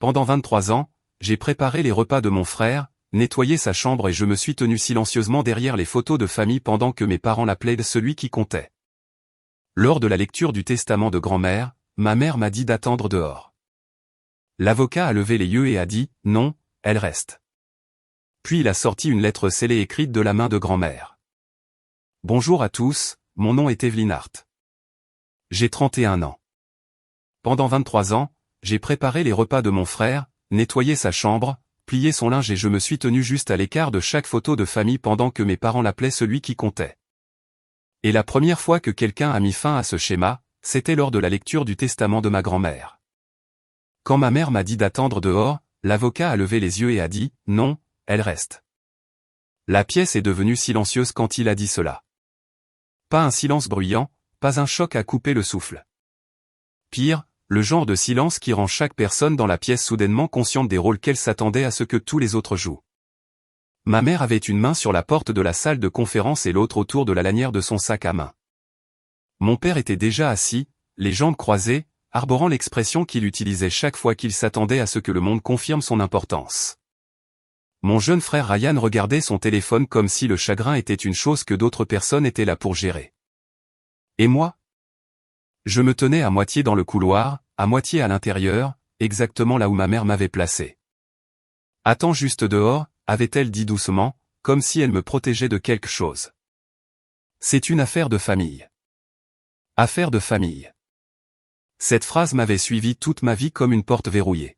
Pendant 23 ans, j'ai préparé les repas de mon frère, nettoyé sa chambre et je me suis tenu silencieusement derrière les photos de famille pendant que mes parents l'appelaient celui qui comptait. Lors de la lecture du testament de grand-mère, ma mère m'a dit d'attendre dehors. L'avocat a levé les yeux et a dit « Non, elle reste ». Puis il a sorti une lettre scellée écrite de la main de grand-mère. « Bonjour à tous, mon nom est Evelyn Hart. J'ai 31 ans. Pendant 23 ans, j'ai préparé les repas de mon frère, nettoyé sa chambre, plié son linge et je me suis tenu juste à l'écart de chaque photo de famille pendant que mes parents l'appelaient celui qui comptait. Et la première fois que quelqu'un a mis fin à ce schéma, c'était lors de la lecture du testament de ma grand-mère. Quand ma mère m'a dit d'attendre dehors, l'avocat a levé les yeux et a dit « Non, elle reste ». La pièce est devenue silencieuse quand il a dit cela. Pas un silence bruyant, pas un choc à couper le souffle. Pire, le genre de silence qui rend chaque personne dans la pièce soudainement consciente des rôles qu'elle s'attendait à ce que tous les autres jouent. Ma mère avait une main sur la porte de la salle de conférence et l'autre autour de la lanière de son sac à main. Mon père était déjà assis, les jambes croisées, arborant l'expression qu'il utilisait chaque fois qu'il s'attendait à ce que le monde confirme son importance. Mon jeune frère Ryan regardait son téléphone comme si le chagrin était une chose que d'autres personnes étaient là pour gérer. Et moi ? Je me tenais à moitié dans le couloir, à moitié à l'intérieur, exactement là où ma mère m'avait placé. « Attends juste dehors », avait-elle dit doucement, comme si elle me protégeait de quelque chose. C'est une affaire de famille. Affaire de famille. Cette phrase m'avait suivi toute ma vie comme une porte verrouillée.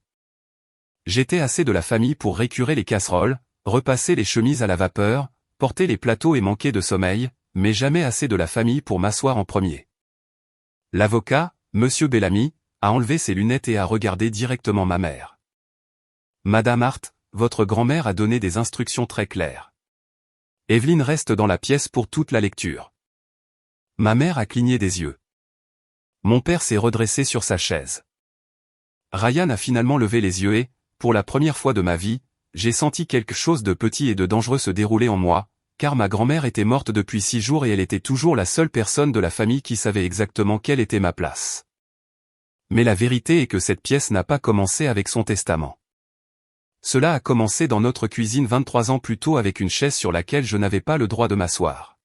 J'étais assez de la famille pour récurer les casseroles, repasser les chemises à la vapeur, porter les plateaux et manquer de sommeil, mais jamais assez de la famille pour m'asseoir en premier. L'avocat, Monsieur Bellamy, a enlevé ses lunettes et a regardé directement ma mère. « Madame Hart, votre grand-mère a donné des instructions très claires. Evelyn reste dans la pièce pour toute la lecture. » Ma mère a cligné des yeux. Mon père s'est redressé sur sa chaise. Ryan a finalement levé les yeux et, pour la première fois de ma vie, j'ai senti quelque chose de petit et de dangereux se dérouler en moi, car ma grand-mère était morte depuis 6 jours et elle était toujours la seule personne de la famille qui savait exactement quelle était ma place. Mais la vérité est que cette pièce n'a pas commencé avec son testament. Cela a commencé dans notre cuisine 23 ans plus tôt avec une chaise sur laquelle je n'avais pas le droit de m'asseoir.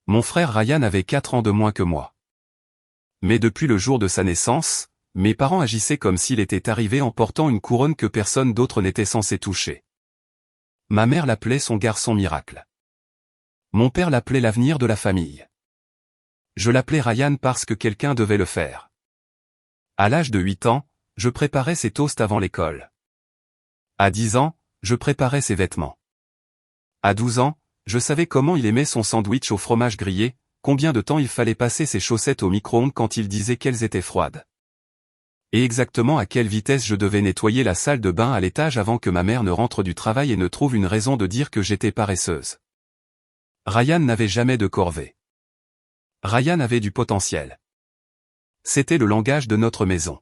Mon frère Ryan avait 4 ans de moins que moi. Mais depuis le jour de sa naissance, mes parents agissaient comme s'il était arrivé en portant une couronne que personne d'autre n'était censé toucher. Ma mère l'appelait son garçon miracle. Mon père l'appelait l'avenir de la famille. Je l'appelais Ryan parce que quelqu'un devait le faire. À l'âge de 8 ans, je préparais ses toasts avant l'école. À 10 ans, je préparais ses vêtements. À 12 ans, je savais comment il aimait son sandwich au fromage grillé, combien de temps il fallait passer ses chaussettes au micro-ondes quand il disait qu'elles étaient froides. Et exactement à quelle vitesse je devais nettoyer la salle de bain à l'étage avant que ma mère ne rentre du travail et ne trouve une raison de dire que j'étais paresseuse. Ryan n'avait jamais de corvée. Ryan avait du potentiel. C'était le langage de notre maison.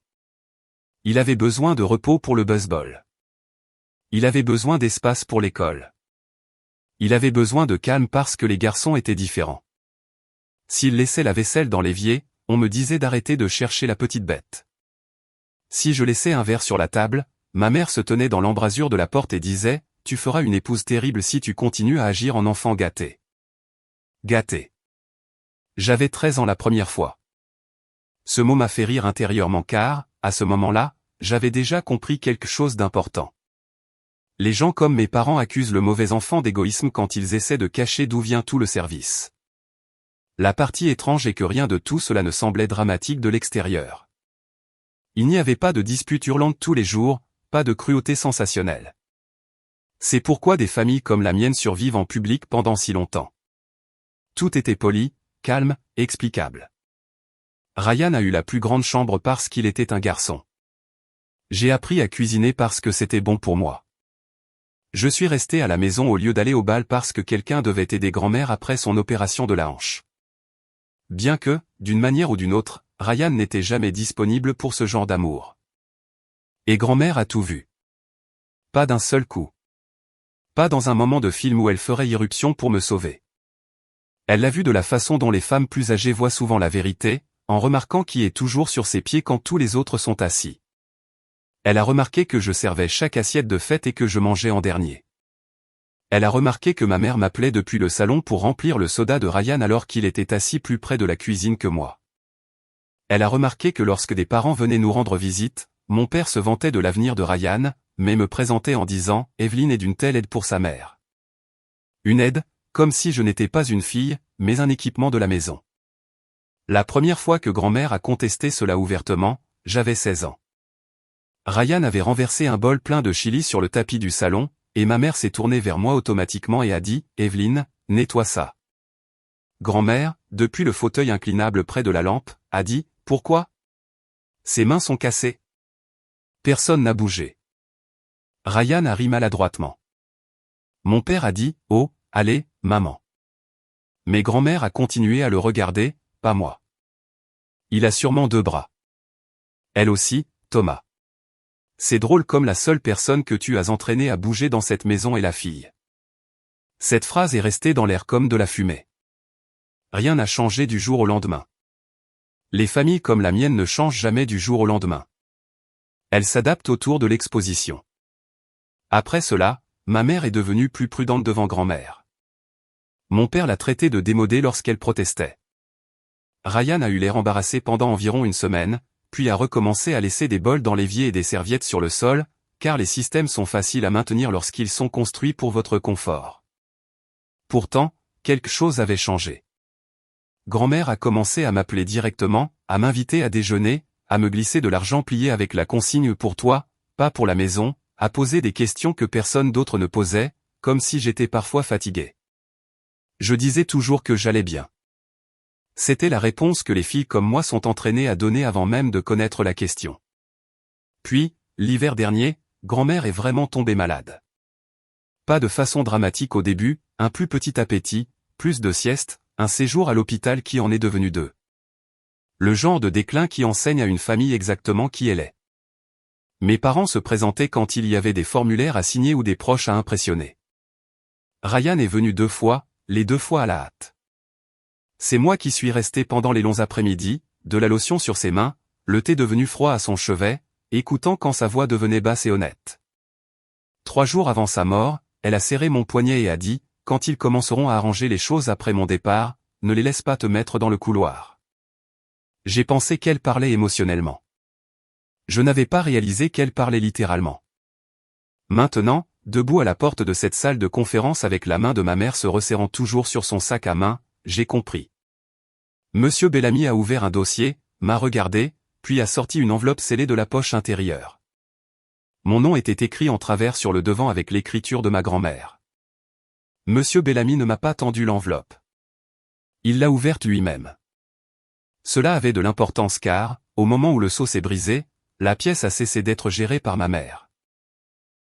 Il avait besoin de repos pour le baseball. Il avait besoin d'espace pour l'école. Il avait besoin de calme parce que les garçons étaient différents. S'il laissait la vaisselle dans l'évier, on me disait d'arrêter de chercher la petite bête. Si je laissais un verre sur la table, ma mère se tenait dans l'embrasure de la porte et disait « Tu feras une épouse terrible si tu continues à agir en enfant gâté. » Gâté. J'avais 13 ans la première fois. Ce mot m'a fait rire intérieurement car, à ce moment-là, j'avais déjà compris quelque chose d'important. Les gens comme mes parents accusent le mauvais enfant d'égoïsme quand ils essaient de cacher d'où vient tout le service. La partie étrange est que rien de tout cela ne semblait dramatique de l'extérieur. Il n'y avait pas de disputes hurlantes tous les jours, pas de cruauté sensationnelle. C'est pourquoi des familles comme la mienne survivent en public pendant si longtemps. Tout était poli, calme, explicable. Ryan a eu la plus grande chambre parce qu'il était un garçon. J'ai appris à cuisiner parce que c'était bon pour moi. Je suis resté à la maison au lieu d'aller au bal parce que quelqu'un devait aider grand-mère après son opération de la hanche. Bien que, d'une manière ou d'une autre, Ryan n'était jamais disponible pour ce genre d'amour. Et grand-mère a tout vu. Pas d'un seul coup. Pas dans un moment de film où elle ferait irruption pour me sauver. Elle l'a vu de la façon dont les femmes plus âgées voient souvent la vérité, en remarquant qui est toujours sur ses pieds quand tous les autres sont assis. Elle a remarqué que je servais chaque assiette de fête et que je mangeais en dernier. Elle a remarqué que ma mère m'appelait depuis le salon pour remplir le soda de Ryan alors qu'il était assis plus près de la cuisine que moi. Elle a remarqué que lorsque des parents venaient nous rendre visite, mon père se vantait de l'avenir de Ryan, mais me présentait en disant « Evelyne est d'une telle aide pour sa mère ». Une aide, comme si je n'étais pas une fille, mais un équipement de la maison. La première fois que grand-mère a contesté cela ouvertement, j'avais 16 ans. Ryan avait renversé un bol plein de chili sur le tapis du salon, et ma mère s'est tournée vers moi automatiquement et a dit « Evelyne, nettoie ça ». Grand-mère, depuis le fauteuil inclinable près de la lampe, a dit « Pourquoi ? Ses mains sont cassées ». Personne n'a bougé. Ryan a ri maladroitement. Mon père a dit « Oh, allez, maman ». Mais grand-mère a continué à le regarder, pas moi. Il a sûrement 2 bras. Elle aussi, Thomas. C'est drôle comme la seule personne que tu as entraînée à bouger dans cette maison est la fille. Cette phrase est restée dans l'air comme de la fumée. Rien n'a changé du jour au lendemain. Les familles comme la mienne ne changent jamais du jour au lendemain. Elles s'adaptent autour de l'exposition. Après cela, ma mère est devenue plus prudente devant grand-mère. Mon père l'a traitée de démodée lorsqu'elle protestait. Ryan a eu l'air embarrassé pendant environ une semaine, puis a recommencé à laisser des bols dans l'évier et des serviettes sur le sol, car les systèmes sont faciles à maintenir lorsqu'ils sont construits pour votre confort. Pourtant, quelque chose avait changé. Grand-mère a commencé à m'appeler directement, à m'inviter à déjeuner, à me glisser de l'argent plié avec la consigne pour toi, pas pour la maison, à poser des questions que personne d'autre ne posait, comme si j'étais parfois fatigué. Je disais toujours que j'allais bien. C'était la réponse que les filles comme moi sont entraînées à donner avant même de connaître la question. Puis, l'hiver dernier, grand-mère est vraiment tombée malade. Pas de façon dramatique au début, un plus petit appétit, plus de sieste, un séjour à l'hôpital qui en est devenu 2. Le genre de déclin qui enseigne à une famille exactement qui elle est. Mes parents se présentaient quand il y avait des formulaires à signer ou des proches à impressionner. Ryan est venu 2 fois, les 2 fois à la hâte. C'est moi qui suis resté pendant les longs après-midi, de la lotion sur ses mains, le thé devenu froid à son chevet, écoutant quand sa voix devenait basse et honnête. 3 jours avant sa mort, elle a serré mon poignet et a dit, quand ils commenceront à arranger les choses après mon départ, ne les laisse pas te mettre dans le couloir. J'ai pensé qu'elle parlait émotionnellement. Je n'avais pas réalisé qu'elle parlait littéralement. Maintenant, debout à la porte de cette salle de conférence avec la main de ma mère se resserrant toujours sur son sac à main, j'ai compris. Monsieur Bellamy a ouvert un dossier, m'a regardé, puis a sorti une enveloppe scellée de la poche intérieure. Mon nom était écrit en travers sur le devant avec l'écriture de ma grand-mère. Monsieur Bellamy ne m'a pas tendu l'enveloppe. Il l'a ouverte lui-même. Cela avait de l'importance car, au moment où le seau s'est brisé, la pièce a cessé d'être gérée par ma mère.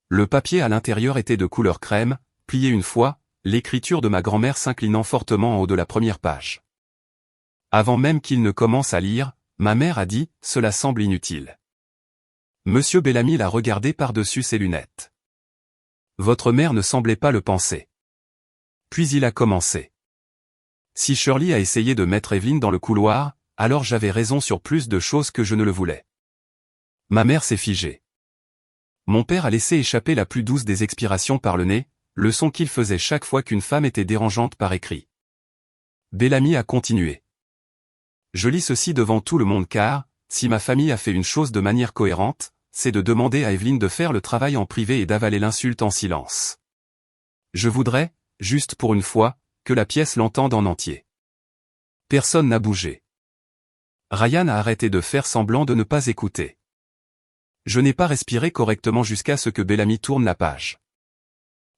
Le papier à l'intérieur était de couleur crème, plié une fois, l'écriture de ma grand-mère s'inclinant fortement en haut de la première page. Avant même qu'il ne commence à lire, ma mère a dit « Cela semble inutile ». Monsieur Bellamy l'a regardé par-dessus ses lunettes. Votre mère ne semblait pas le penser. Puis il a commencé. Si Shirley a essayé de mettre Evelyne dans le couloir, alors j'avais raison sur plus de choses que je ne le voulais. Ma mère s'est figée. Mon père a laissé échapper la plus douce des expirations par le nez, le son qu'il faisait chaque fois qu'une femme était dérangeante par écrit. Bellamy a continué. Je lis ceci devant tout le monde car, si ma famille a fait une chose de manière cohérente, c'est de demander à Evelyne de faire le travail en privé et d'avaler l'insulte en silence. Je voudrais, juste pour une fois, que la pièce l'entende en entier. Personne n'a bougé. Ryan a arrêté de faire semblant de ne pas écouter. Je n'ai pas respiré correctement jusqu'à ce que Bellamy tourne la page.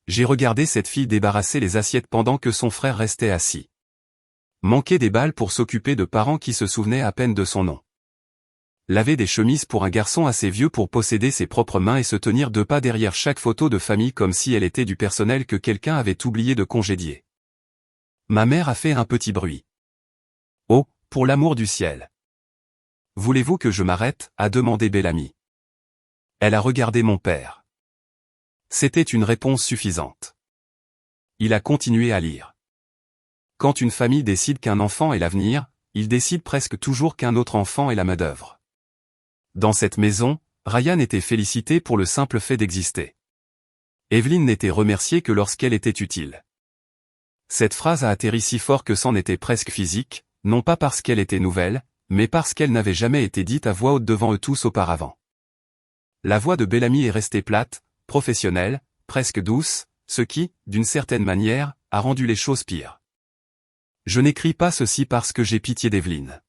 J'ai regardé cette fille débarrasser les assiettes pendant que son frère restait assis. Manquer des balles pour s'occuper de parents qui se souvenaient à peine de son nom. Laver des chemises pour un garçon assez vieux pour posséder ses propres mains et se tenir 2 pas derrière chaque photo de famille comme si elle était du personnel que quelqu'un avait oublié de congédier. Ma mère a fait un petit bruit. Oh, pour l'amour du ciel. Voulez-vous que je m'arrête, a demandé Bellamy. Elle a regardé mon père. C'était une réponse suffisante. Il a continué à lire. Quand une famille décide qu'un enfant est l'avenir, il décide presque toujours qu'un autre enfant est la main-d'œuvre. Dans cette maison, Ryan était félicité pour le simple fait d'exister. Evelyn n'était remerciée que lorsqu'elle était utile. Cette phrase a atterri si fort que c'en était presque physique, non pas parce qu'elle était nouvelle, mais parce qu'elle n'avait jamais été dite à voix haute devant eux tous auparavant. La voix de Bellamy est restée plate, professionnelle, presque douce, ce qui, d'une certaine manière, a rendu les choses pires. Je n'écris pas ceci parce que j'ai pitié d'Evelyn.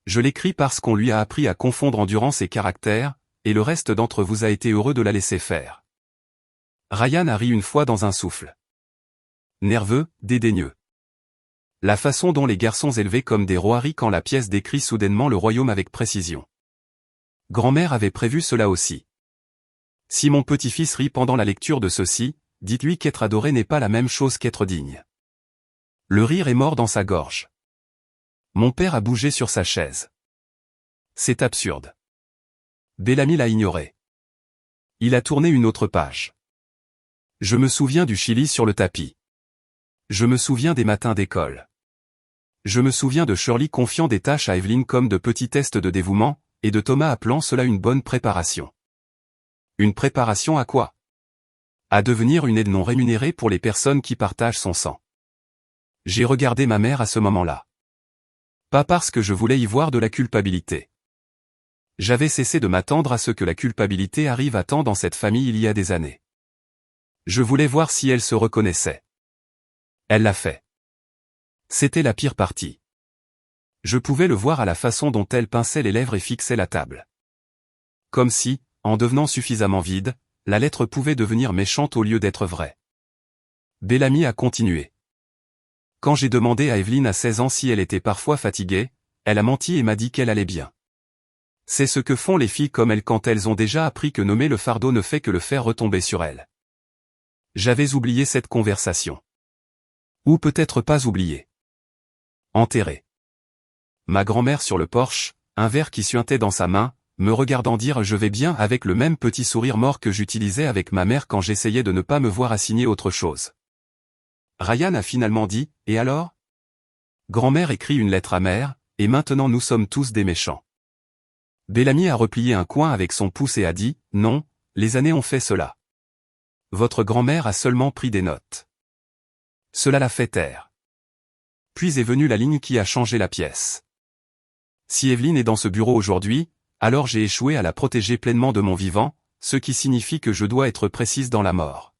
Je l'écris parce qu'on lui a appris à confondre endurance et caractère, et le reste d'entre vous a été heureux de la laisser faire. Ryan a ri une fois dans un souffle. Nerveux, dédaigneux. La façon dont les garçons élevaient comme des rois rient quand la pièce décrit soudainement le royaume avec précision. Grand-mère avait prévu cela aussi. Si mon petit-fils rit pendant la lecture de ceci, dites-lui qu'être adoré n'est pas la même chose qu'être digne. Le rire est mort dans sa gorge. Mon père a bougé sur sa chaise. C'est absurde. Bellamy l'a ignoré. Il a tourné une autre page. Je me souviens du Chili sur le tapis. Je me souviens des matins d'école. Je me souviens de Shirley confiant des tâches à Evelyn comme de petits tests de dévouement, et de Thomas appelant cela une bonne préparation. Une préparation à quoi? À devenir une aide non rémunérée pour les personnes qui partagent son sang. J'ai regardé ma mère à ce moment-là. Pas parce que je voulais y voir de la culpabilité. J'avais cessé de m'attendre à ce que la culpabilité arrive à temps dans cette famille il y a des années. Je voulais voir si elle se reconnaissait. Elle l'a fait. C'était la pire partie. Je pouvais le voir à la façon dont elle pinçait les lèvres et fixait la table. Comme si, en devenant suffisamment vide, la lettre pouvait devenir méchante au lieu d'être vraie. Bellamy a continué. Quand j'ai demandé à Evelyn à 16 ans si elle était parfois fatiguée, elle a menti et m'a dit qu'elle allait bien. C'est ce que font les filles comme elle quand elles ont déjà appris que nommer le fardeau ne fait que le faire retomber sur elles. J'avais oublié cette conversation. Ou peut-être pas oublié. Enterré. Ma grand-mère sur le porche, un verre qui suintait dans sa main, me regardant dire « je vais bien » avec le même petit sourire mort que j'utilisais avec ma mère quand j'essayais de ne pas me voir assigner autre chose. Ryan a finalement dit « et alors ?» Grand-mère écrit une lettre amère, et maintenant nous sommes tous des méchants. Bellamy a replié un coin avec son pouce et a dit « non, les années ont fait cela. Votre grand-mère a seulement pris des notes. » Cela l'a fait taire. Puis est venue la ligne qui a changé la pièce. Si Evelyn est dans ce bureau aujourd'hui, alors j'ai échoué à la protéger pleinement de mon vivant, ce qui signifie que je dois être précise dans la mort.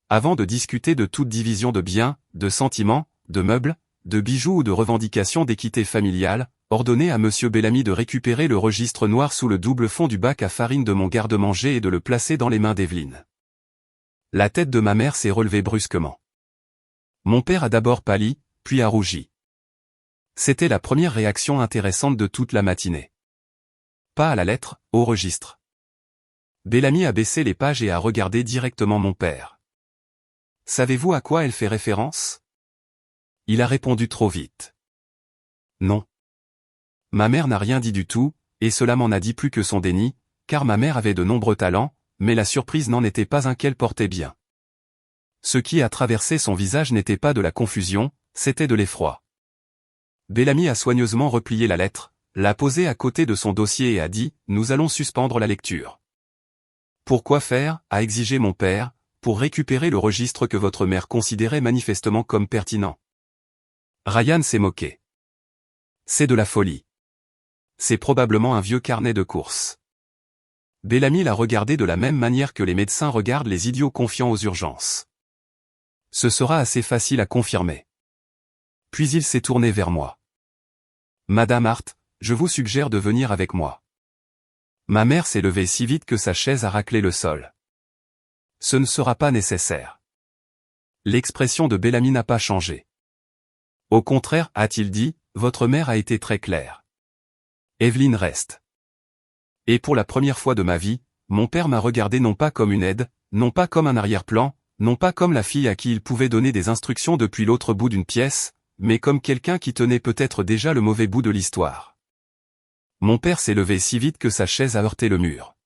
Avant de discuter de toute division de biens, de sentiments, de meubles, de bijoux ou de revendications d'équité familiale, ordonnez à Monsieur Bellamy de récupérer le registre noir sous le double fond du bac à farine de mon garde-manger et de le placer dans les mains d'Evelyn. La tête de ma mère s'est relevée brusquement. Mon père a d'abord pâli, puis a rougi. C'était la première réaction intéressante de toute la matinée. Pas à la lettre, au registre. Bellamy a baissé les pages et a regardé directement mon père. Savez-vous à quoi elle fait référence? Il a répondu trop vite. Non. Ma mère n'a rien dit du tout, et cela m'en a dit plus que son déni, car ma mère avait de nombreux talents, mais la surprise n'en était pas un qu'elle portait bien. Ce qui a traversé son visage n'était pas de la confusion, c'était de l'effroi. Bellamy a soigneusement replié la lettre, l'a posée à côté de son dossier et a dit « Nous allons suspendre la lecture. » Pourquoi faire, a exigé mon père, pour récupérer le registre que votre mère considérait manifestement comme pertinent. Ryan s'est moqué. C'est de la folie. C'est probablement un vieux carnet de courses. Bellamy l'a regardé de la même manière que les médecins regardent les idiots confiants aux urgences. Ce sera assez facile à confirmer. Puis il s'est tourné vers moi. Madame Hart, je vous suggère de venir avec moi. Ma mère s'est levée si vite que sa chaise a raclé le sol. Ce ne sera pas nécessaire. L'expression de Bellamy n'a pas changé. Au contraire, a-t-il dit, votre mère a été très claire. Evelyn reste. Et pour la première fois de ma vie, mon père m'a regardé non pas comme une aide, non pas comme un arrière-plan, non pas comme la fille à qui il pouvait donner des instructions depuis l'autre bout d'une pièce, mais comme quelqu'un qui tenait peut-être déjà le mauvais bout de l'histoire. Mon père s'est levé si vite que sa chaise a heurté le mur.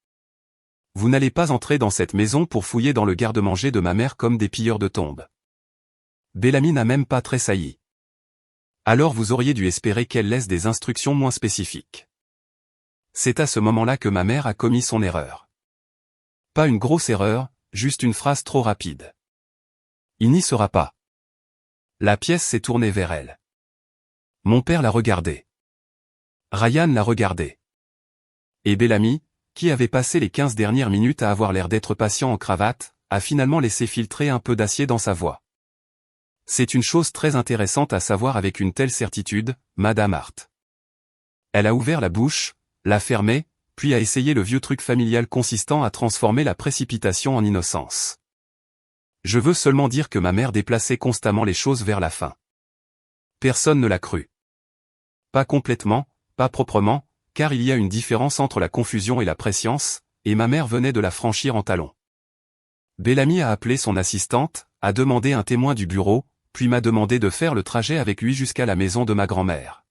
Vous n'allez pas entrer dans cette maison pour fouiller dans le garde-manger de ma mère comme des pilleurs de tombes. Bellamy n'a même pas tressailli. Alors vous auriez dû espérer qu'elle laisse des instructions moins spécifiques. C'est à ce moment-là que ma mère a commis son erreur. Pas une grosse erreur, juste une phrase trop rapide. Il n'y sera pas. La pièce s'est tournée vers elle. Mon père l'a regardée. Ryan l'a regardée. Et Bellamy, qui avait passé les 15 dernières minutes à avoir l'air d'être patient en cravate, a finalement laissé filtrer un peu d'acier dans sa voix. C'est une chose très intéressante à savoir avec une telle certitude, Madame Hart. Elle a ouvert la bouche, l'a fermée, puis a essayé le vieux truc familial consistant à transformer la précipitation en innocence. Je veux seulement dire que ma mère déplaçait constamment les choses vers la fin. Personne ne l'a cru. Pas complètement, pas proprement, car il y a une différence entre la confusion et la prescience, et ma mère venait de la franchir en talons. Bellamy a appelé son assistante, a demandé un témoin du bureau, puis m'a demandé de faire le trajet avec lui jusqu'à la maison de ma grand-mère.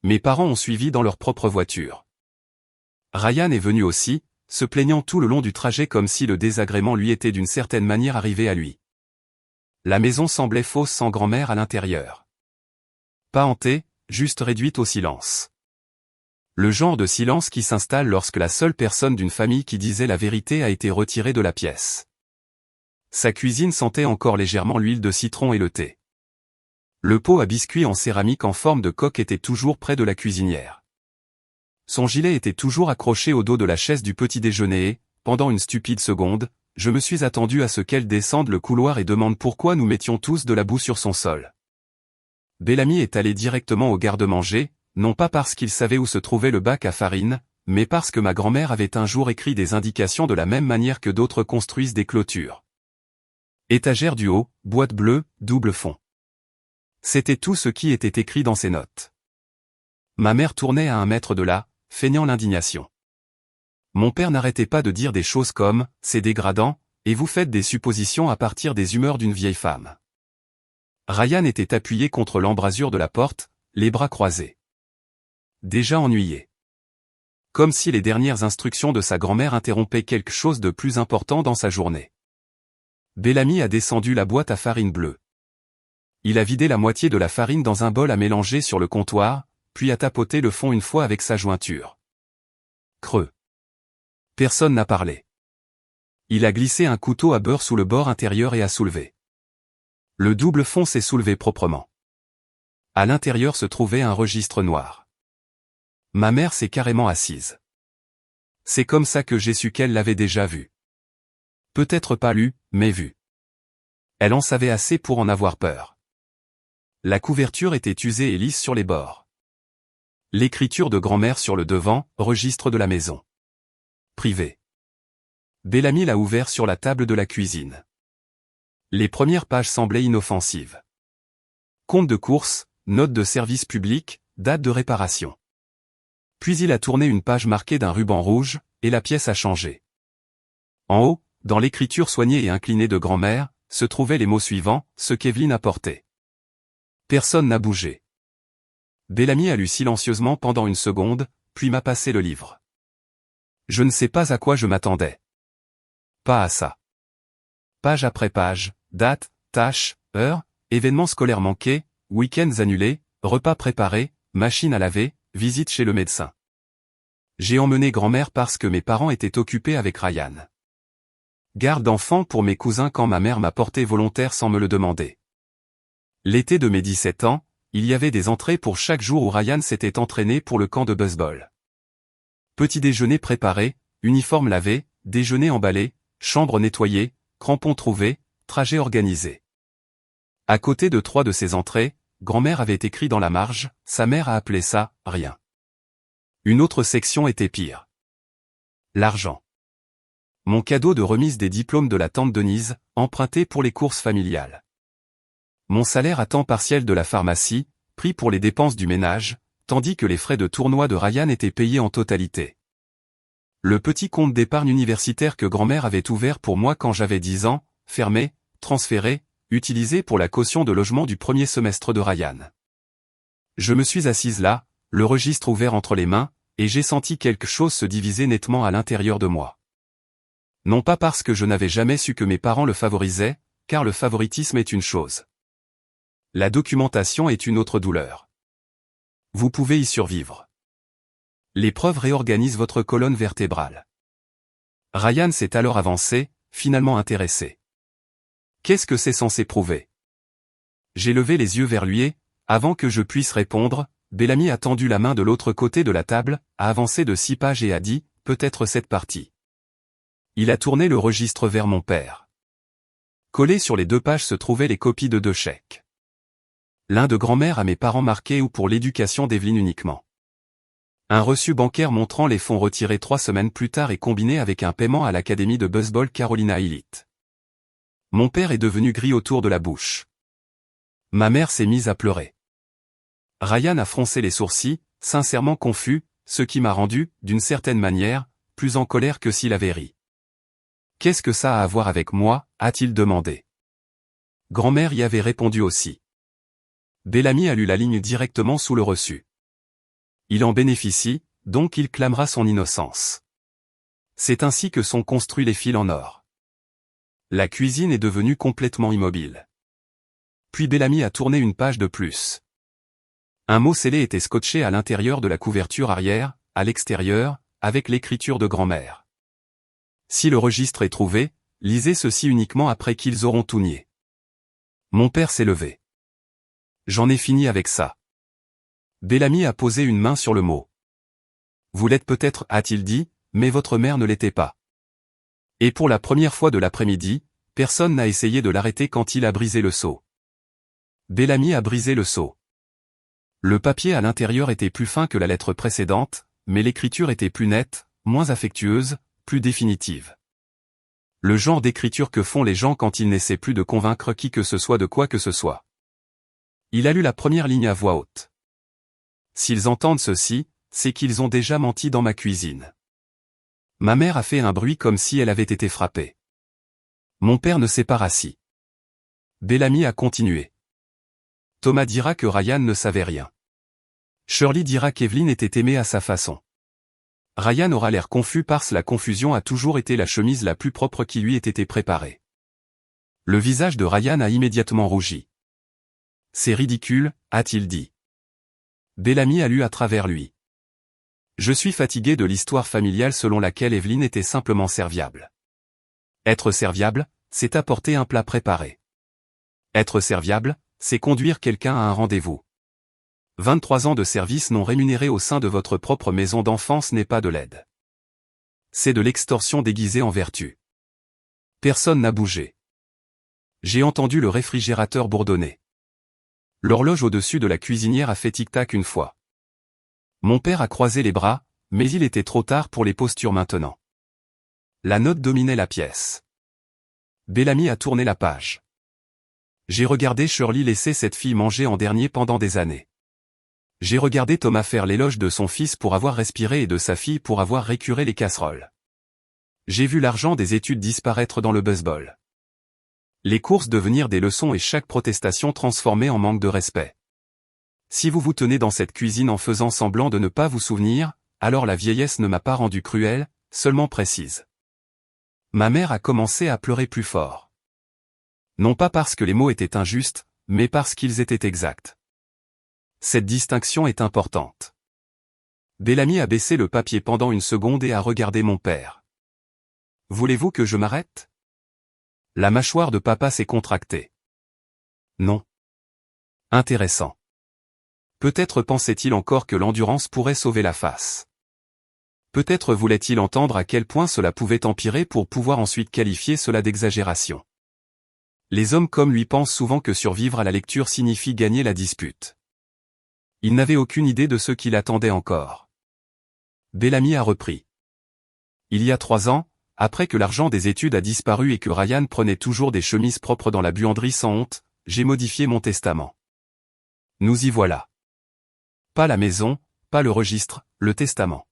Mes parents ont suivi dans leur propre voiture. Ryan est venu aussi, se plaignant tout le long du trajet comme si le désagrément lui était d'une certaine manière arrivé à lui. La maison semblait fausse sans grand-mère à l'intérieur. Pas hantée, juste réduite au silence. Le genre de silence qui s'installe lorsque la seule personne d'une famille qui disait la vérité a été retirée de la pièce. Sa cuisine sentait encore légèrement l'huile de citron et le thé. Le pot à biscuits en céramique en forme de coque était toujours près de la cuisinière. Son gilet était toujours accroché au dos de la chaise du petit déjeuner et, pendant une stupide seconde, je me suis attendu à ce qu'elle descende le couloir et demande pourquoi nous mettions tous de la boue sur son sol. Bellamy est allé directement au garde-manger, non pas parce qu'il savait où se trouvait le bac à farine, mais parce que ma grand-mère avait un jour écrit des indications de la même manière que d'autres construisent des clôtures. Étagère du haut, boîte bleue, double fond. C'était tout ce qui était écrit dans ses notes. Ma mère tournait à 1 mètre de là, feignant l'indignation. Mon père n'arrêtait pas de dire des choses comme « c'est dégradant » et vous faites des suppositions à partir des humeurs d'une vieille femme. Ryan était appuyé contre l'embrasure de la porte, les bras croisés. Déjà ennuyé. Comme si les dernières instructions de sa grand-mère interrompaient quelque chose de plus important dans sa journée. Bellamy a descendu la boîte à farine bleue. Il a vidé la moitié de la farine dans un bol à mélanger sur le comptoir, puis a tapoté le fond une fois avec sa jointure. Creux. Personne n'a parlé. Il a glissé un couteau à beurre sous le bord intérieur et a soulevé. Le double fond s'est soulevé proprement. À l'intérieur se trouvait un registre noir. Ma mère s'est carrément assise. C'est comme ça que j'ai su qu'elle l'avait déjà vu. Peut-être pas lu, mais vu. Elle en savait assez pour en avoir peur. La couverture était usée et lisse sur les bords. L'écriture de grand-mère sur le devant, registre de la maison. Privé. Bellamy l'a ouvert sur la table de la cuisine. Les premières pages semblaient inoffensives. Compte de course, note de service public, date de réparation. Puis il a tourné une page marquée d'un ruban rouge, et la pièce a changé. En haut, dans l'écriture soignée et inclinée de grand-mère, se trouvaient les mots suivants, ce qu'Evelyne a porté. Personne n'a bougé. Bellamy a lu silencieusement pendant une seconde, puis m'a passé le livre. Je ne sais pas à quoi je m'attendais. Pas à ça. Page après page, date, tâches, heures, événements scolaires manqués, week-ends annulés, repas préparés, machine à laver, visite chez le médecin. J'ai emmené grand-mère parce que mes parents étaient occupés avec Ryan. Garde d'enfants pour mes cousins quand ma mère m'a porté volontaire sans me le demander. L'été de mes 17 ans, il y avait des entrées pour chaque jour où Ryan s'était entraîné pour le camp de baseball. Petit déjeuner préparé, uniforme lavé, déjeuner emballé, chambre nettoyée, crampons trouvés, trajet organisé. À côté de 3 de ces entrées, grand-mère avait écrit dans la marge, sa mère a appelé ça « rien ». Une autre section était pire. L'argent. Mon cadeau de remise des diplômes de la tante Denise, emprunté pour les courses familiales. Mon salaire à temps partiel de la pharmacie, pris pour les dépenses du ménage, tandis que les frais de tournoi de Ryan étaient payés en totalité. Le petit compte d'épargne universitaire que grand-mère avait ouvert pour moi quand j'avais 10 ans, fermé, transféré, utilisé pour la caution de logement du premier semestre de Ryan. Je me suis assise là, le registre ouvert entre les mains, et j'ai senti quelque chose se diviser nettement à l'intérieur de moi. Non pas parce que je n'avais jamais su que mes parents le favorisaient, car le favoritisme est une chose. La documentation est une autre douleur. Vous pouvez y survivre. L'épreuve réorganise votre colonne vertébrale. Ryan s'est alors avancé, finalement intéressé. Qu'est-ce que c'est censé prouver? J'ai levé les yeux vers lui et, avant que je puisse répondre, Bellamy a tendu la main de l'autre côté de la table, a avancé de 6 pages et a dit, peut-être cette partie. Il a tourné le registre vers mon père. Collés sur les 2 pages se trouvaient les copies de 2 chèques. L'un de grand-mère à mes parents marqué ou pour l'éducation d'Evelyne uniquement. Un reçu bancaire montrant les fonds retirés 3 semaines plus tard et combiné avec un paiement à l'académie de baseball Carolina Elite. Mon père est devenu gris autour de la bouche. Ma mère s'est mise à pleurer. Ryan a froncé les sourcils, sincèrement confus, ce qui m'a rendu, d'une certaine manière, plus en colère que s'il avait ri. Qu'est-ce que ça a à voir avec moi, a-t-il demandé. Grand-mère y avait répondu aussi. Bellamy a lu la ligne directement sous le reçu. Il en bénéficie, donc il clamera son innocence. C'est ainsi que sont construits les fils en or. La cuisine est devenue complètement immobile. Puis Bellamy a tourné une page de plus. Un mot scellé était scotché à l'intérieur de la couverture arrière, à l'extérieur, avec l'écriture de grand-mère. Si le registre est trouvé, lisez ceci uniquement après qu'ils auront tout nié. Mon père s'est levé. J'en ai fini avec ça. Bellamy a posé une main sur le mot. Vous l'êtes peut-être, a-t-il dit, mais votre mère ne l'était pas. Et pour la première fois de l'après-midi, personne n'a essayé de l'arrêter quand il a brisé le seau. Bellamy a brisé le seau. Le papier à l'intérieur était plus fin que la lettre précédente, mais l'écriture était plus nette, moins affectueuse, plus définitive. Le genre d'écriture que font les gens quand ils n'essaient plus de convaincre qui que ce soit de quoi que ce soit. Il a lu la première ligne à voix haute. S'ils entendent ceci, c'est qu'ils ont déjà menti dans ma cuisine. Ma mère a fait un bruit comme si elle avait été frappée. Mon père ne s'est pas rassis. Bellamy a continué. Thomas dira que Ryan ne savait rien. Shirley dira qu'Evelyne était aimée à sa façon. Ryan aura l'air confus parce la confusion a toujours été la chemise la plus propre qui lui ait été préparée. Le visage de Ryan a immédiatement rougi. C'est ridicule, a-t-il dit. Bellamy a lu à travers lui. Je suis fatigué de l'histoire familiale selon laquelle Evelyne était simplement serviable. Être serviable, c'est apporter un plat préparé. Être serviable, c'est conduire quelqu'un à un rendez-vous. 23 ans de service non rémunéré au sein de votre propre maison d'enfance n'est pas de l'aide. C'est de l'extorsion déguisée en vertu. Personne n'a bougé. J'ai entendu le réfrigérateur bourdonner. L'horloge au-dessus de la cuisinière a fait tic-tac une fois. Mon père a croisé les bras, mais il était trop tard pour les postures maintenant. La note dominait la pièce. Bellamy a tourné la page. J'ai regardé Shirley laisser cette fille manger en dernier pendant des années. J'ai regardé Thomas faire l'éloge de son fils pour avoir respiré et de sa fille pour avoir récuré les casseroles. J'ai vu l'argent des études disparaître dans le baseball. Les courses devenir des leçons et chaque protestation transformée en manque de respect. Si vous vous tenez dans cette cuisine en faisant semblant de ne pas vous souvenir, alors la vieillesse ne m'a pas rendu cruelle, seulement précise. Ma mère a commencé à pleurer plus fort. Non pas parce que les mots étaient injustes, mais parce qu'ils étaient exacts. Cette distinction est importante. Bellamy a baissé le papier pendant une seconde et a regardé mon père. Voulez-vous que je m'arrête? La mâchoire de papa s'est contractée. Non. Intéressant. Peut-être pensait-il encore que l'endurance pourrait sauver la face. Peut-être voulait-il entendre à quel point cela pouvait empirer pour pouvoir ensuite qualifier cela d'exagération. Les hommes comme lui pensent souvent que survivre à la lecture signifie gagner la dispute. Il n'avait aucune idée de ce qu'il attendait encore. Bellamy a repris. Il y a 3 ans, après que l'argent des études a disparu et que Ryan prenait toujours des chemises propres dans la buanderie sans honte, j'ai modifié mon testament. Nous y voilà. Pas la maison, pas le registre, le testament.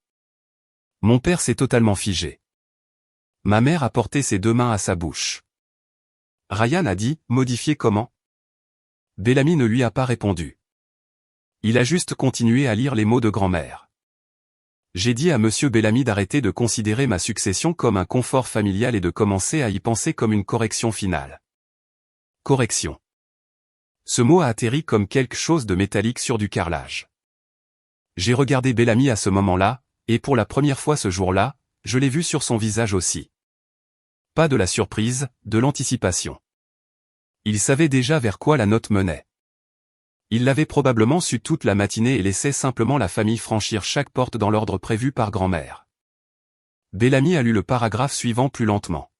Mon père s'est totalement figé. Ma mère a porté ses 2 mains à sa bouche. Ryan a dit, modifier comment? Bellamy ne lui a pas répondu. Il a juste continué à lire les mots de grand-mère. J'ai dit à monsieur Bellamy d'arrêter de considérer ma succession comme un confort familial et de commencer à y penser comme une correction finale. Correction. Ce mot a atterri comme quelque chose de métallique sur du carrelage. J'ai regardé Bellamy à ce moment-là, Et pour la première fois ce jour-là, je l'ai vu sur son visage aussi. Pas de la surprise, de l'anticipation. Il savait déjà vers quoi la note menait. Il l'avait probablement su toute la matinée et laissait simplement la famille franchir chaque porte dans l'ordre prévu par grand-mère. Bellamy a lu le paragraphe suivant plus lentement.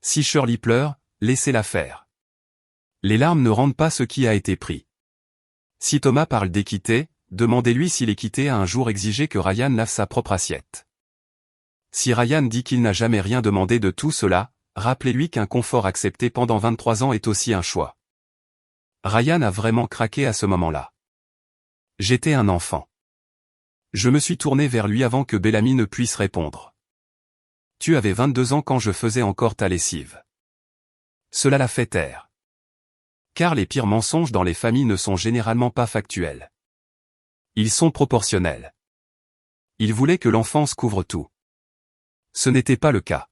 Si Shirley pleure, laissez-la faire. Les larmes ne rendent pas ce qui a été pris. Si Thomas parle d'équité, demandez-lui si l'équité a un jour exigé que Ryan lave sa propre assiette. Si Ryan dit qu'il n'a jamais rien demandé de tout cela, rappelez-lui qu'un confort accepté pendant 23 ans est aussi un choix. Ryan a vraiment craqué à ce moment-là. J'étais un enfant. Je me suis tourné vers lui avant que Bellamy ne puisse répondre. Tu avais 22 ans quand je faisais encore ta lessive. Cela l'a fait taire. Car les pires mensonges dans les familles ne sont généralement pas factuels. Ils sont proportionnels. Il voulait que l'enfance couvre tout. Ce n'était pas le cas.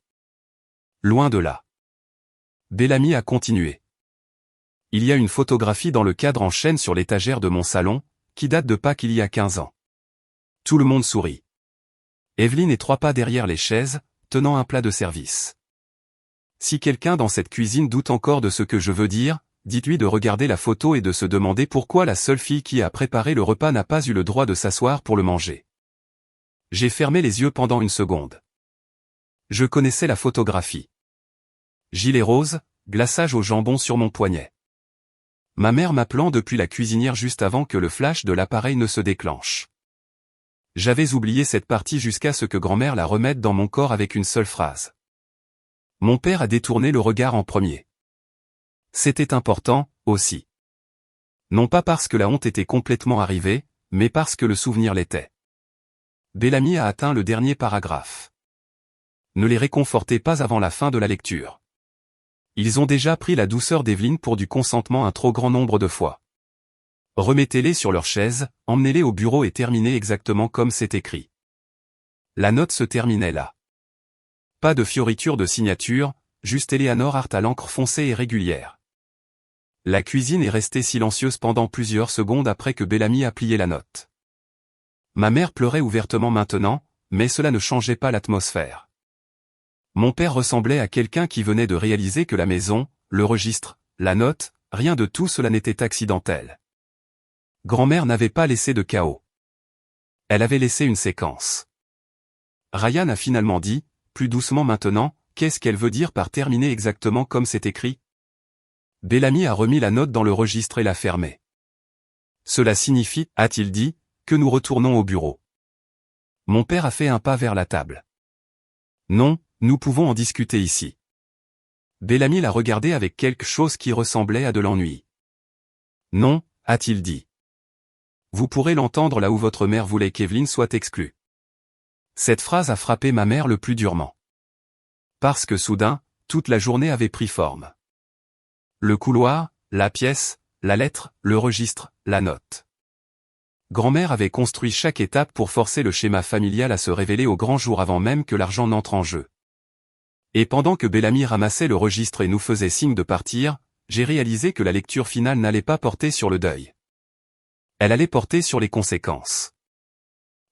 Loin de là. Bellamy a continué. Il y a une photographie dans le cadre en chaîne sur l'étagère de mon salon, qui date de Pâques il y a 15 ans. Tout le monde sourit. Evelyne est 3 pas derrière les chaises, tenant un plat de service. Si quelqu'un dans cette cuisine doute encore de ce que je veux dire, dites-lui de regarder la photo et de se demander pourquoi la seule fille qui a préparé le repas n'a pas eu le droit de s'asseoir pour le manger. J'ai fermé les yeux pendant une seconde. Je connaissais la photographie. Gilet rose, glaçage au jambon sur mon poignet. Ma mère m'appelant depuis la cuisinière juste avant que le flash de l'appareil ne se déclenche. J'avais oublié cette partie jusqu'à ce que grand-mère la remette dans mon corps avec une seule phrase. Mon père a détourné le regard en premier. C'était important, aussi. Non pas parce que la honte était complètement arrivée, mais parce que le souvenir l'était. Bellamy a atteint le dernier paragraphe. Ne les réconfortez pas avant la fin de la lecture. Ils ont déjà pris la douceur d'Evelyne pour du consentement un trop grand nombre de fois. Remettez-les sur leur chaise, emmenez-les au bureau et terminez exactement comme c'est écrit. La note se terminait là. Pas de fioriture de signature, juste Eleanor Hart à l'encre foncée et régulière. La cuisine est restée silencieuse pendant plusieurs secondes après que Bellamy a plié la note. Ma mère pleurait ouvertement maintenant, mais cela ne changeait pas l'atmosphère. Mon père ressemblait à quelqu'un qui venait de réaliser que la maison, le registre, la note, rien de tout cela n'était accidentel. Grand-mère n'avait pas laissé de chaos. Elle avait laissé une séquence. Ryan a finalement dit, plus doucement maintenant, qu'est-ce qu'elle veut dire par terminer exactement comme c'est écrit? Bellamy a remis la note dans le registre et l'a fermée. Cela signifie, a-t-il dit, que nous retournons au bureau. Mon père a fait un pas vers la table. Non, nous pouvons en discuter ici. Bellamy l'a regardé avec quelque chose qui ressemblait à de l'ennui. Non, a-t-il dit. Vous pourrez l'entendre là où votre mère voulait qu'Evelyne soit exclue. Cette phrase a frappé ma mère le plus durement. Parce que soudain, toute la journée avait pris forme. Le couloir, la pièce, la lettre, le registre, la note. Grand-mère avait construit chaque étape pour forcer le schéma familial à se révéler au grand jour avant même que l'argent n'entre en jeu. Et pendant que Bellamy ramassait le registre et nous faisait signe de partir, j'ai réalisé que la lecture finale n'allait pas porter sur le deuil. Elle allait porter sur les conséquences.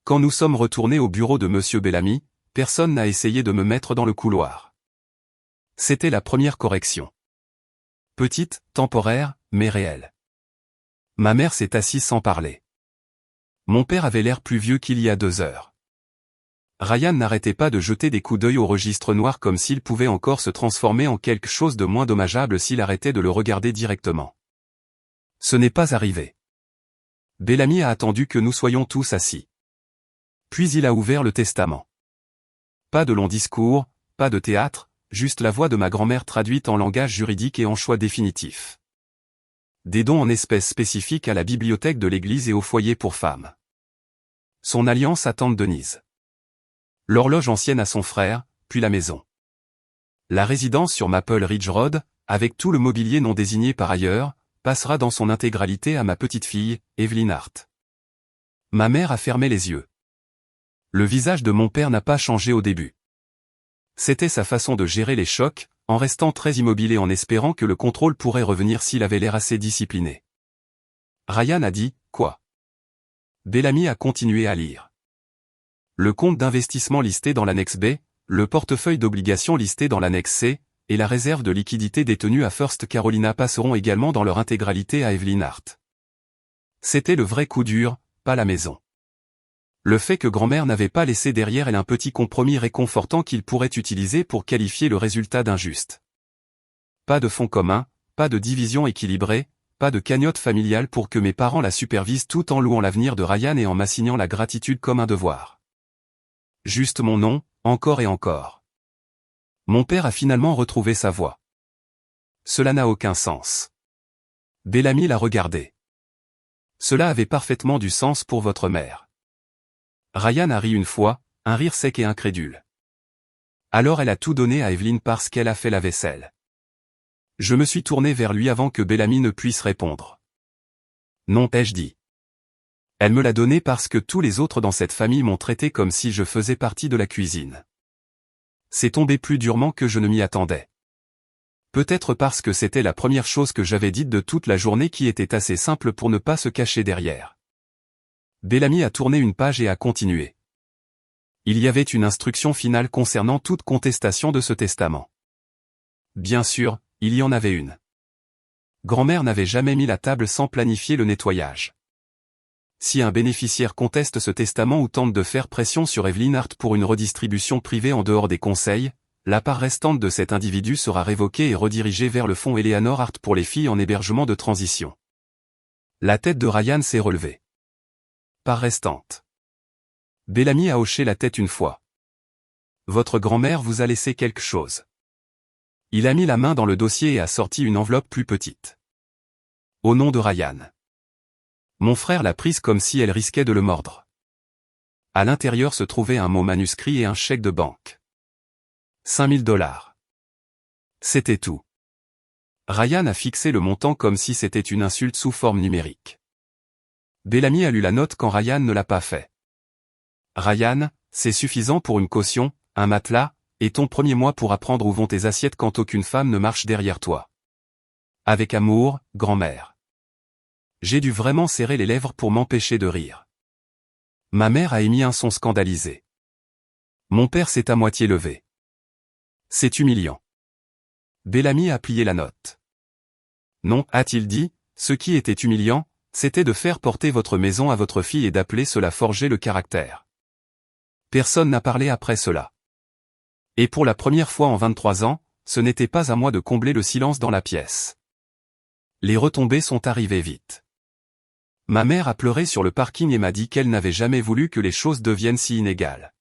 Quand nous sommes retournés au bureau de Monsieur Bellamy, personne n'a essayé de me mettre dans le couloir. C'était la première correction. Petite, temporaire, mais réelle. Ma mère s'est assise sans parler. Mon père avait l'air plus vieux qu'il y a 2 heures. Ryan n'arrêtait pas de jeter des coups d'œil au registre noir comme s'il pouvait encore se transformer en quelque chose de moins dommageable s'il arrêtait de le regarder directement. Ce n'est pas arrivé. Bellamy a attendu que nous soyons tous assis. Puis il a ouvert le testament. Pas de long discours, pas de théâtre, juste la voix de ma grand-mère traduite en langage juridique et en choix définitif. Des dons en espèces spécifiques à la bibliothèque de l'église et au foyer pour femmes. Son alliance à tante Denise. L'horloge ancienne à son frère, puis la maison. La résidence sur Maple Ridge Road, avec tout le mobilier non désigné par ailleurs, passera dans son intégralité à ma petite-fille, Evelyne Hart. Ma mère a fermé les yeux. Le visage de mon père n'a pas changé au début. C'était sa façon de gérer les chocs, en restant très immobile et en espérant que le contrôle pourrait revenir s'il avait l'air assez discipliné. Ryan a dit, quoi? Bellamy a continué à lire. le compte d'investissement listé dans l'annexe B, le portefeuille d'obligations listé dans l'annexe C, et la réserve de liquidité détenue à First Carolina passeront également dans leur intégralité à Evelyn Hart. C'était le vrai coup dur, pas la maison. Le fait que grand-mère n'avait pas laissé derrière elle un petit compromis réconfortant qu'il pourrait utiliser pour qualifier le résultat d'injuste. Pas de fonds communs, pas de division équilibrée, pas de cagnotte familiale pour que mes parents la supervisent tout en louant l'avenir de Ryan et en m'assignant la gratitude comme un devoir. Juste mon nom, encore et encore. Mon père a finalement retrouvé sa voie. Cela n'a aucun sens. Bellamy l'a regardé. Cela avait parfaitement du sens pour votre mère. Ryan a ri une fois, un rire sec et incrédule. Alors elle a tout donné à Evelyn parce qu'elle a fait la vaisselle. Je me suis tourné vers lui avant que Bellamy ne puisse répondre. Non, ai-je dit. Elle me l'a donné parce que tous les autres dans cette famille m'ont traité comme si je faisais partie de la cuisine. C'est tombé plus durement que je ne m'y attendais. Peut-être parce que c'était la première chose que j'avais dite de toute la journée qui était assez simple pour ne pas se cacher derrière. Bellamy a tourné une page et a continué. Il y avait une instruction finale concernant toute contestation de ce testament. Bien sûr, il y en avait une. Grand-mère n'avait jamais mis la table sans planifier le nettoyage. Si un bénéficiaire conteste ce testament ou tente de faire pression sur Evelyn Hart pour une redistribution privée en dehors des conseils, la part restante de cet individu sera révoquée et redirigée vers le fonds Eleanor Hart pour les filles en hébergement de transition. La tête de Ryan s'est relevée. Part restante. Bellamy a hoché la tête une fois. Votre grand-mère vous a laissé quelque chose. Il a mis la main dans le dossier et a sorti une enveloppe plus petite. Au nom de Ryan. Mon frère l'a prise comme si elle risquait de le mordre. À l'intérieur se trouvait un mot manuscrit et un chèque de banque. 5 000 $. C'était tout. Ryan a fixé le montant comme si c'était une insulte sous forme numérique. Bellamy a lu la note quand Ryan ne l'a pas fait. Ryan, c'est suffisant pour une caution, un matelas, et ton premier mois pour apprendre où vont tes assiettes quand aucune femme ne marche derrière toi. Avec amour, grand-mère. J'ai dû vraiment serrer les lèvres pour m'empêcher de rire. Ma mère a émis un son scandalisé. Mon père s'est à moitié levé. C'est humiliant. Bellamy a plié la note. Non, a-t-il dit, ce qui était humiliant, c'était de faire porter votre maison à votre fille et d'appeler cela forger le caractère. Personne n'a parlé après cela. Et pour la première fois en 23 ans, ce n'était pas à moi de combler le silence dans la pièce. Les retombées sont arrivées vite. Ma mère a pleuré sur le parking et m'a dit qu'elle n'avait jamais voulu que les choses deviennent si inégales.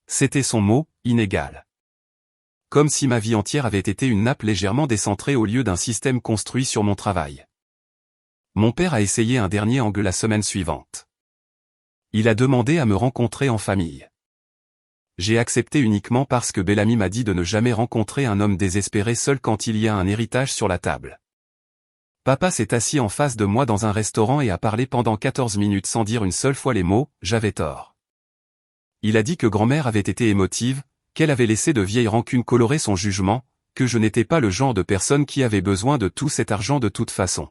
C'était son mot, inégal. Comme si ma vie entière avait été une nappe légèrement décentrée au lieu d'un système construit sur mon travail. Mon père a essayé un dernier angle la semaine suivante. Il a demandé à me rencontrer en famille. J'ai accepté uniquement parce que Bellamy m'a dit de ne jamais rencontrer un homme désespéré seul quand il y a un héritage sur la table. Papa s'est assis en face de moi dans un restaurant et a parlé pendant 14 minutes sans dire une seule fois les mots « j'avais tort ». Il a dit que grand-mère avait été émotive, qu'elle avait laissé de vieilles rancunes colorer son jugement, que je n'étais pas le genre de personne qui avait besoin de tout cet argent de toute façon.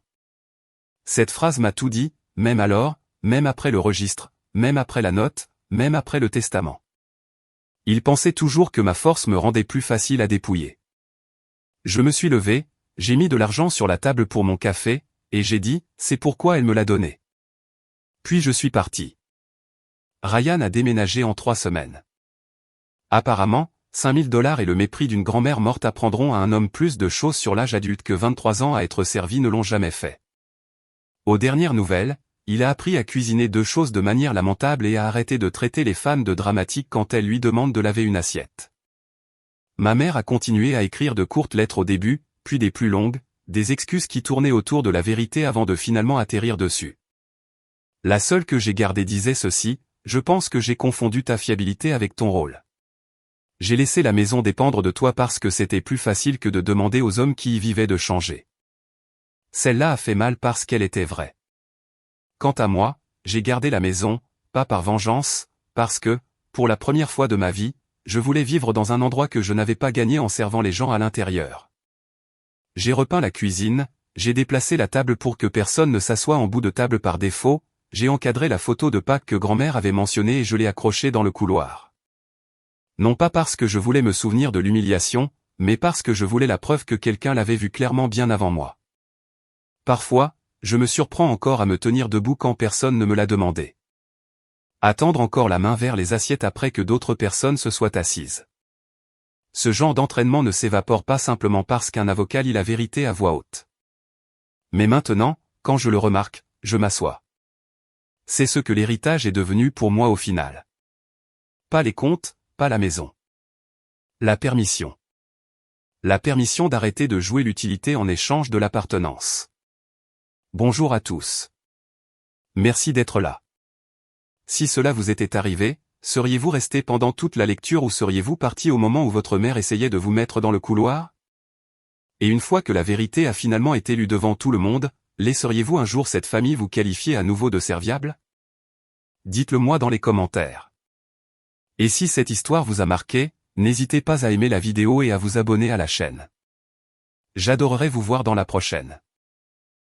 Cette phrase m'a tout dit, même alors, même après le registre, même après la note, même après le testament. Il pensait toujours que ma force me rendait plus facile à dépouiller. Je me suis levé, j'ai mis de l'argent sur la table pour mon café, et j'ai dit, c'est pourquoi elle me l'a donné. Puis je suis parti. Ryan a déménagé en 3 semaines. Apparemment, 5 000 $ et le mépris d'une grand-mère morte apprendront à un homme plus de choses sur l'âge adulte que 23 ans à être servi ne l'ont jamais fait. Aux dernières nouvelles, il a appris à cuisiner 2 choses de manière lamentable et à arrêter de traiter les femmes de dramatiques quand elles lui demandent de laver une assiette. Ma mère a continué à écrire de courtes lettres au début, puis des plus longues, des excuses qui tournaient autour de la vérité avant de finalement atterrir dessus. La seule que j'ai gardée disait ceci, « Je pense que j'ai confondu ta fiabilité avec ton rôle. J'ai laissé la maison dépendre de toi parce que c'était plus facile que de demander aux hommes qui y vivaient de changer. » Celle-là a fait mal parce qu'elle était vraie. Quant à moi, j'ai gardé la maison, pas par vengeance, parce que, pour la première fois de ma vie, je voulais vivre dans un endroit que je n'avais pas gagné en servant les gens à l'intérieur. J'ai repeint la cuisine, j'ai déplacé la table pour que personne ne s'assoie en bout de table par défaut, j'ai encadré la photo de Pâques que grand-mère avait mentionnée et je l'ai accrochée dans le couloir. Non pas parce que je voulais me souvenir de l'humiliation, mais parce que je voulais la preuve que quelqu'un l'avait vue clairement bien avant moi. Parfois, je me surprends encore à me tenir debout quand personne ne me l'a demandé. Attendre encore la main vers les assiettes après que d'autres personnes se soient assises. Ce genre d'entraînement ne s'évapore pas simplement parce qu'un avocat lit la vérité à voix haute. Mais maintenant, quand je le remarque, je m'assois. C'est ce que l'héritage est devenu pour moi au final. Pas les comptes, pas la maison. La permission. La permission d'arrêter de jouer l'utilité en échange de l'appartenance. Bonjour à tous. Merci d'être là. Si cela vous était arrivé, seriez-vous resté pendant toute la lecture ou seriez-vous parti au moment où votre mère essayait de vous mettre dans le couloir? Et une fois que la vérité a finalement été lue devant tout le monde, laisseriez-vous un jour cette famille vous qualifier à nouveau de serviable? Dites-le moi dans les commentaires. Et si cette histoire vous a marqué, n'hésitez pas à aimer la vidéo et à vous abonner à la chaîne. J'adorerais vous voir dans la prochaine.